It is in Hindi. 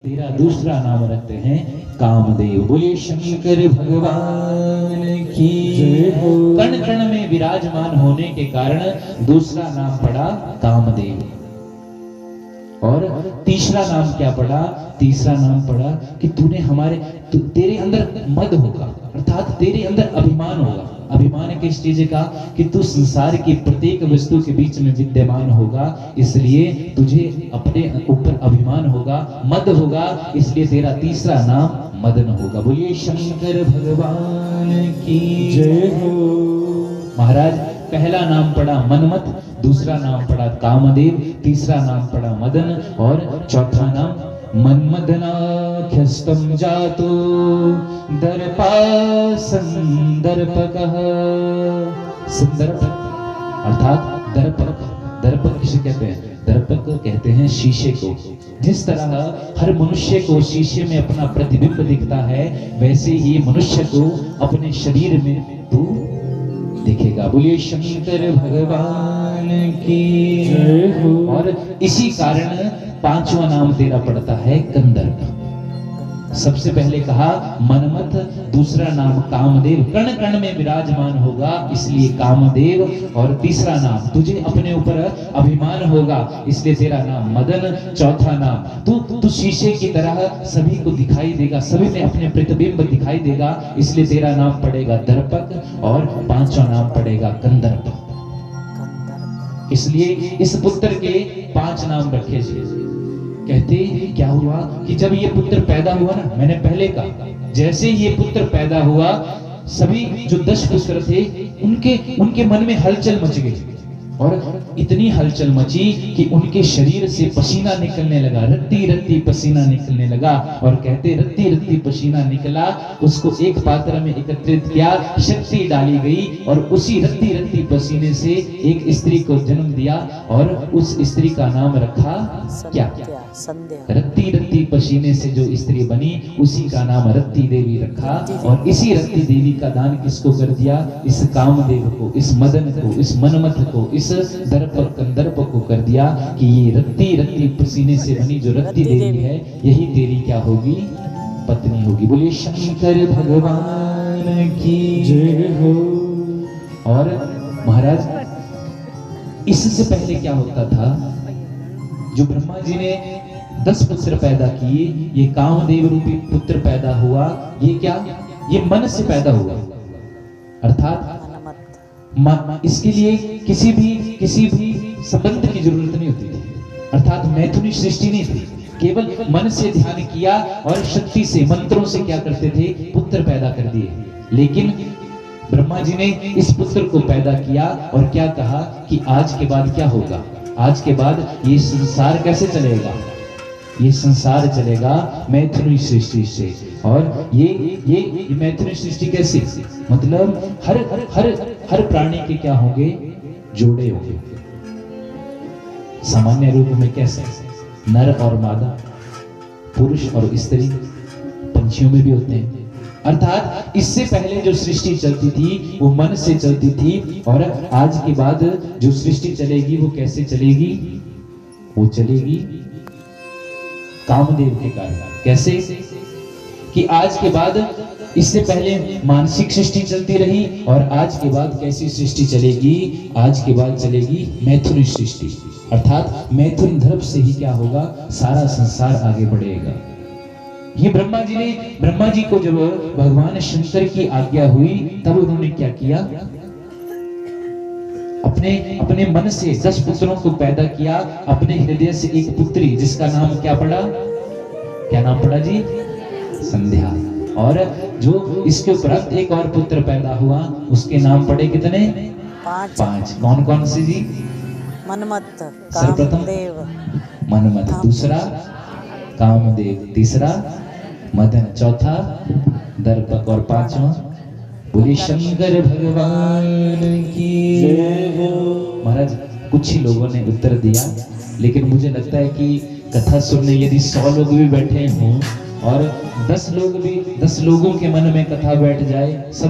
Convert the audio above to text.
तेरा दूसरा नाम रखते हैं कामदेव। बोलिए शंकर भगवान की जय हो। कण कण में विराजमान होने के कारण दूसरा नाम पड़ा कामदेव। और तीसरा नाम क्या पड़ा? तीसरा नाम पड़ा कि तेरे अंदर मद होगा, अर्थात तेरे अंदर अभिमान होगा। अभिमान किस चीज का? कि तू संसार की प्रत्येक वस्तु के बीच में विद्यमान होगा, इसलिए तुझे अपने ऊपर अभिमान होगा, मद होगा, इसलिए तेरा तीसरा नाम मदन होगा। बोलिए शंकर भगवान की जय हो। महाराज, पहला नाम पड़ा मनमत, दूसरा नाम पड़ा कामदेव, तीसरा नाम पड़ा मदन और चौथा नाम मन्मदनाख्यस्तं जातो दर्पासंदर्पकः। संदर्प अर्थात दर्पक। दर्पक किसे कहते हैं? दर्पक कहते हैं शीशे को। जिस तरह हर मनुष्य को शीशे में अपना प्रतिबिंब दिखता है, वैसे ही मनुष्य को अपने शरीर में तू दिखेगा। बोलिए शंकर भगवान की जय हो। और इसी कारण पांचवा नाम तेरा पड़ता है कंदर्प। सबसे पहले कहा मनमथ, दूसरा नाम कामदेव, कण कण में विराजमान होगा इसलिए कामदेव, और तीसरा नाम तुझे अपने ऊपर अभिमान होगा इसलिए तेरा नाम मदन, चौथा नाम तू शीशे की तरह सभी को दिखाई देगा, सभी में अपने प्रतिबिंब दिखाई देगा, इसलिए तेरा नाम पड़ेगा दर्पक, और पांचवा नाम पड़ेगा कंदर्प। इसलिए इस पुत्र के 5 नाम रखे जी। कहते क्या हुआ कि जब ये पुत्र पैदा हुआ ना, मैंने पहले कहा, जैसे ये पुत्र पैदा हुआ सभी जो 10 पुत्र थे उनके मन में हलचल मच गई, और इतनी हलचल मची कि उनके शरीर से पसीना निकलने लगा, रत्ती रत्ती पसीना निकलने लगा। और कहते रत्ती रत्ती पसीना निकला, उसको एक पात्र में एकत्रित किया, शक्ति डाली गई, और उसी रत्ती रत्ती पसीने से एक स्त्री को जन्म दिया, और उस स्त्री का नाम रखा क्या? संध्या। रत्ती रत्ती पसीने से जो स्त्री बनी उसी का नाम रत्ती देवी रखा, और इसी रत्ती देवी का दान किसको कर दिया? इस कामदेव को, इस मदन को, इस मनमथ को, इस दर्पक कंदर्प को कर दिया कि ये रत्ती रत्ती पसीने से बनी जो रत्ती देवी है, यही तेरी क्या होगी? पत्नी होगी। बोलिए शंकर भगवान की जय हो। और महाराज, इससे पहले क्या होता था? जो ब्रह्मा जी ने 10 पुत्र पैदा किए, ये कामदेव रूपी पुत्र पैदा हुआ, ये क्या? ये मन से पैदा हुआ, अर्थात इसके लिए किसी भी संबंध की जरूरत नहीं होती थी, अर्थात मैथुनी सृष्टि नहीं थी, केवल मन से ध्यान किया और शक्ति से, मंत्रों से क्या करते थे? पुत्र पैदा कर दिए। लेकिन ब्रह्मा जी ने इस पुत्र को पैदा किया और क्या कहा कि आज के बाद क्या होगा? आज के बाद ये संसार कैसे चलेगा? ये संसार चलेगा मैथुनी सृष्टि से। और ये मैथुनी सृष्टि कैसे? मतलब हर प्राणी के क्या होंगे? जोड़े होंगे। सामान्य रूप में कैसे? नर और मादा, पुरुष और स्त्री, पंछियों में भी होते हैं। अर्थात इससे पहले जो सृष्टि चलती थी वो मन से चलती थी, और आज के बाद जो सृष्टि चलेगी वो कैसे चलेगी? वो चलेगी कामदेव के कारण। कैसे? कि आज के बाद, इससे पहले मानसिक सृष्टि चलती रही, और आज के बाद कैसी सृष्टि चलेगी? आज के बाद चलेगी मैथुनी सृष्टि, अर्थात मैथुन धर्म से ही क्या होगा? सारा संसार आगे बढ़ेगा। ये ब्रह्मा जी को जब भगवान शंकर की आज्ञा हुई तब उन्होंने क्या किया? अपने मन से 10 पुत्रों को पैदा किया, अपने हृदय से एक पुत्री जिसका नाम क्या पड़ा? क्या नाम पड़ा जी? संध्या। और जो इसके उपरांत एक और पुत्र पैदा हुआ, उसके नाम पड़े कितने? 5। कौन कौन से जी? मनमथ, कामदेव, मनमथ, दूसरा कामदेव, तीसरा मदन, चौथा दर्पक, और 5वां बोले शंकर भगवान की जय हो। महाराज, कुछ ही लोगों ने उत्तर दिया, लेकिन मुझे लगता है कि कथा सुनने यदि 100 लोग भी बैठे हों और 10 लोगों के मन में कथा बैठ जाए, सब